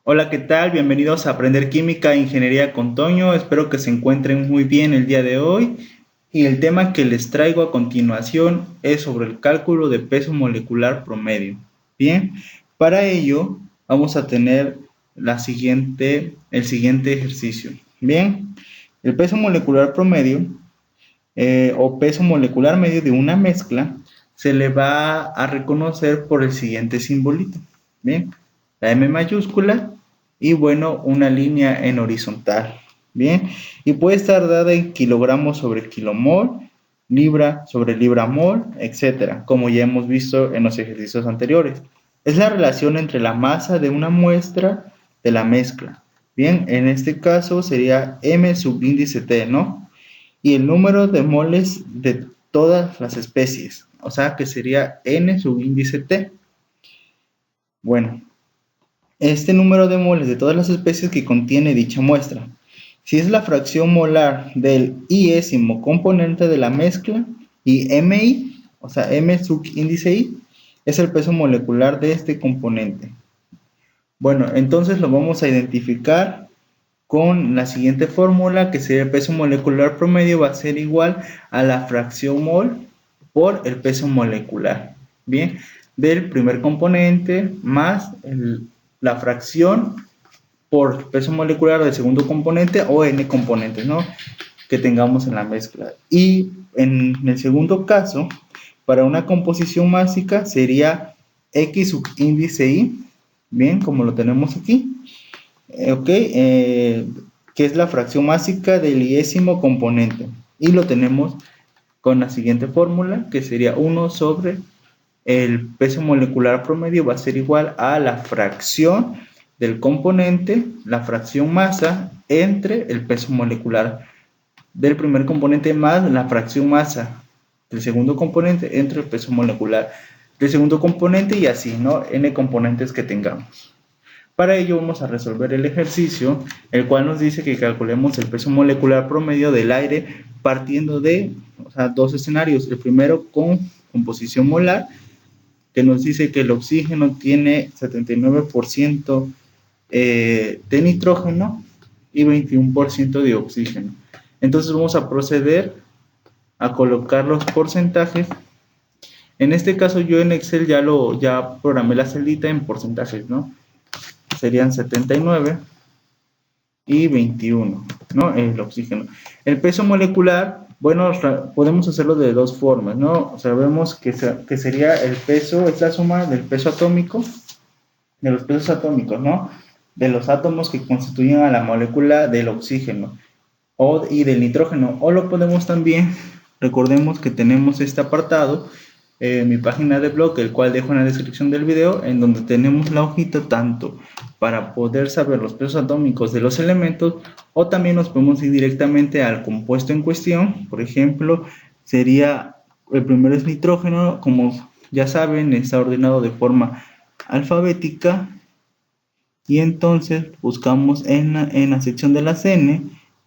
Hola, ¿qué tal? Bienvenidos a Aprender Química e Ingeniería con Toño. Espero que se encuentren muy bien el día de hoy. Y el tema que les traigo a continuación es sobre el cálculo de peso molecular promedio. Bien, para ello vamos a tener el siguiente ejercicio. Bien, el peso molecular promedio o peso molecular medio de una mezcla se le va a reconocer por el siguiente simbolito. Bien, la M mayúscula y bueno, una línea en horizontal. Bien, y puede estar dada en kilogramos sobre kilomol, libra sobre libra mol, etcétera, como ya hemos visto en los ejercicios anteriores. Es la relación entre la masa de una muestra de la mezcla. Bien, en este caso sería M subíndice T, ¿no? Y el número de moles de todas las especies, o sea que sería N subíndice T. Bueno, este número de moles de todas las especies que contiene dicha muestra. Si es la fracción molar del iésimo componente de la mezcla y MI, o sea, M subíndice I, es el peso molecular de este componente. Bueno, entonces lo vamos a identificar con la siguiente fórmula, que sería el peso molecular promedio va a ser igual a la fracción mol por el peso molecular, bien, del primer componente más la fracción por peso molecular del segundo componente o n componentes, ¿no? Que tengamos en la mezcla. Y en el segundo caso, para una composición másica sería X subíndice Y, bien, como lo tenemos aquí, ok, que es la fracción másica del iésimo componente. Y lo tenemos con la siguiente fórmula, que sería 1 sobre el peso molecular promedio va a ser igual a la fracción del componente, la fracción masa, entre el peso molecular del primer componente más la fracción masa del segundo componente entre el peso molecular del segundo componente y así, ¿no? N componentes que tengamos. Para ello vamos a resolver el ejercicio, el cual nos dice que calculemos el peso molecular promedio del aire partiendo de, dos escenarios. El primero con composición molar, que nos dice que el oxígeno tiene 79% de nitrógeno y 21% de oxígeno. Entonces vamos a proceder a colocar los porcentajes. En este caso yo en Excel ya programé la celita en porcentajes, ¿no? Serían 79 y 21, ¿no? El oxígeno. El peso molecular, bueno, podemos hacerlo de dos formas, ¿no? Sabemos que sería el peso, es la suma del peso atómico, de los pesos atómicos, ¿no? De los átomos que constituyen a la molécula del oxígeno y del nitrógeno. O lo podemos también, recordemos que tenemos este apartado en mi página de blog, el cual dejo en la descripción del video, en donde tenemos la hojita tanto para poder saber los pesos atómicos de los elementos, o también nos podemos ir directamente al compuesto en cuestión. Por ejemplo, sería, el primero es nitrógeno, como ya saben, está ordenado de forma alfabética, y entonces buscamos en la sección de la N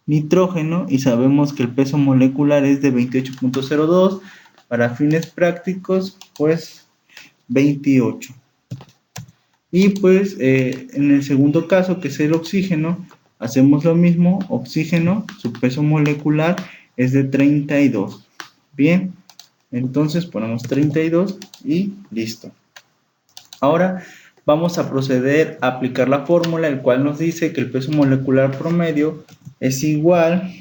nitrógeno y sabemos que el peso molecular es de 28.02, para fines prácticos pues 28. Y pues en el segundo caso, que es el oxígeno, hacemos lo mismo. Oxígeno, su peso molecular es de 32. Bien, entonces ponemos 32 y listo. Ahora vamos a proceder a aplicar la fórmula, el cual nos dice que el peso molecular promedio es igual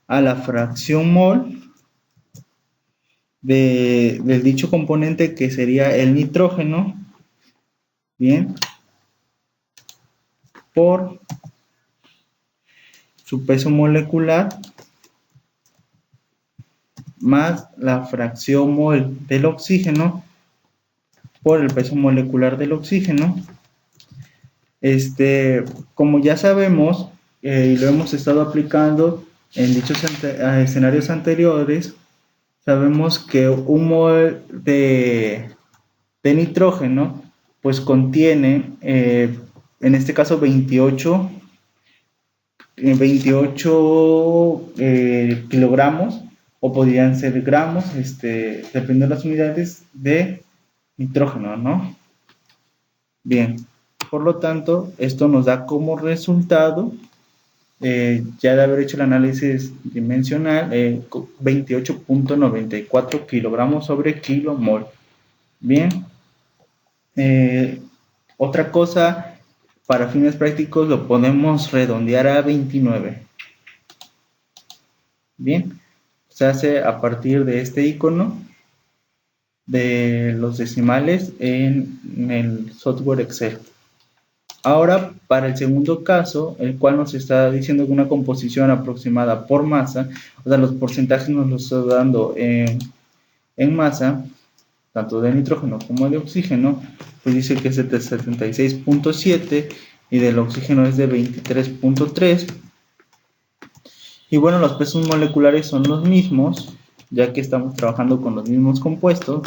a la fracción mol del dicho componente, que sería el nitrógeno, bien, por su peso molecular más la fracción mol del oxígeno por el peso molecular del oxígeno. Como ya sabemos, y lo hemos estado aplicando en dichos escenarios anteriores, sabemos que un mol de nitrógeno pues contiene, en este caso 28 kilogramos, o podrían ser gramos, dependiendo de las unidades de nitrógeno, ¿no? Bien, Por lo tanto, esto nos da como resultado, ya de haber hecho el análisis dimensional, 28.94 kilogramos sobre kilomol. Bien, otra cosa, para fines prácticos lo podemos redondear a 29. Bien, se hace a partir de este icono de los decimales en el software Excel. Ahora, para el segundo caso, el cual nos está diciendo que una composición aproximada por masa, o sea, los porcentajes nos los está dando en masa, tanto de nitrógeno como de oxígeno, pues dice que es de 76.7 y del oxígeno es de 23.3. Y bueno, los pesos moleculares son los mismos, ya que estamos trabajando con los mismos compuestos.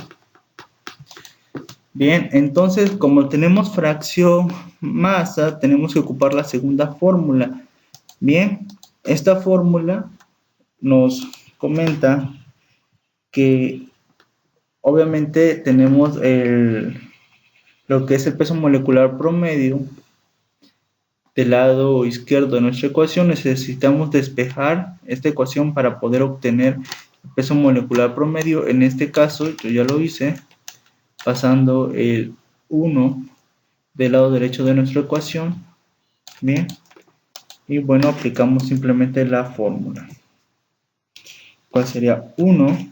Bien, entonces como tenemos fracción masa, tenemos que ocupar la segunda fórmula. Bien, esta fórmula nos comenta que obviamente tenemos lo que es el peso molecular promedio del lado izquierdo de nuestra ecuación. Necesitamos despejar esta ecuación para poder obtener el peso molecular promedio. En este caso, yo ya lo hice, pasando el 1 del lado derecho de nuestra ecuación. Bien, y bueno, aplicamos simplemente la fórmula. ¿Cuál sería? 1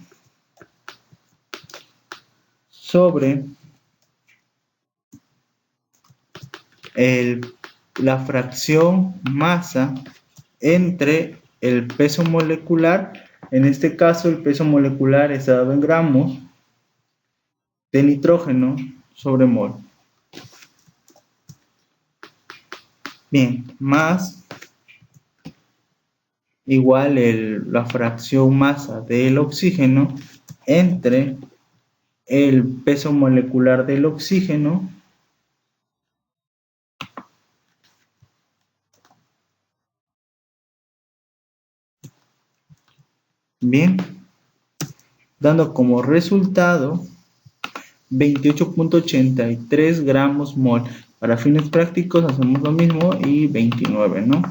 sobre la fracción masa entre el peso molecular. En este caso, el peso molecular está dado en gramos de nitrógeno sobre mol. Bien, más igual la fracción masa del oxígeno entre el peso molecular del oxígeno bien, dando como resultado 28.83 gramos mol. Para fines prácticos hacemos lo mismo y 29, ¿no?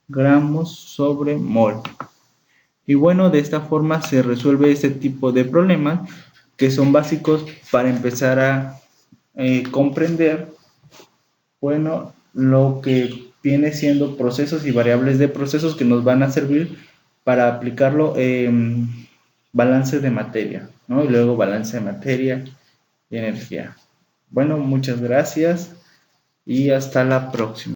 Gramos sobre mol. Y bueno, de esta forma se resuelve este tipo de problemas que son básicos para empezar a comprender, bueno, lo que viene siendo procesos y variables de procesos que nos van a servir para aplicarlo en balance de materia, ¿no? Y luego balance de materia y energía. Bueno, muchas gracias y hasta la próxima.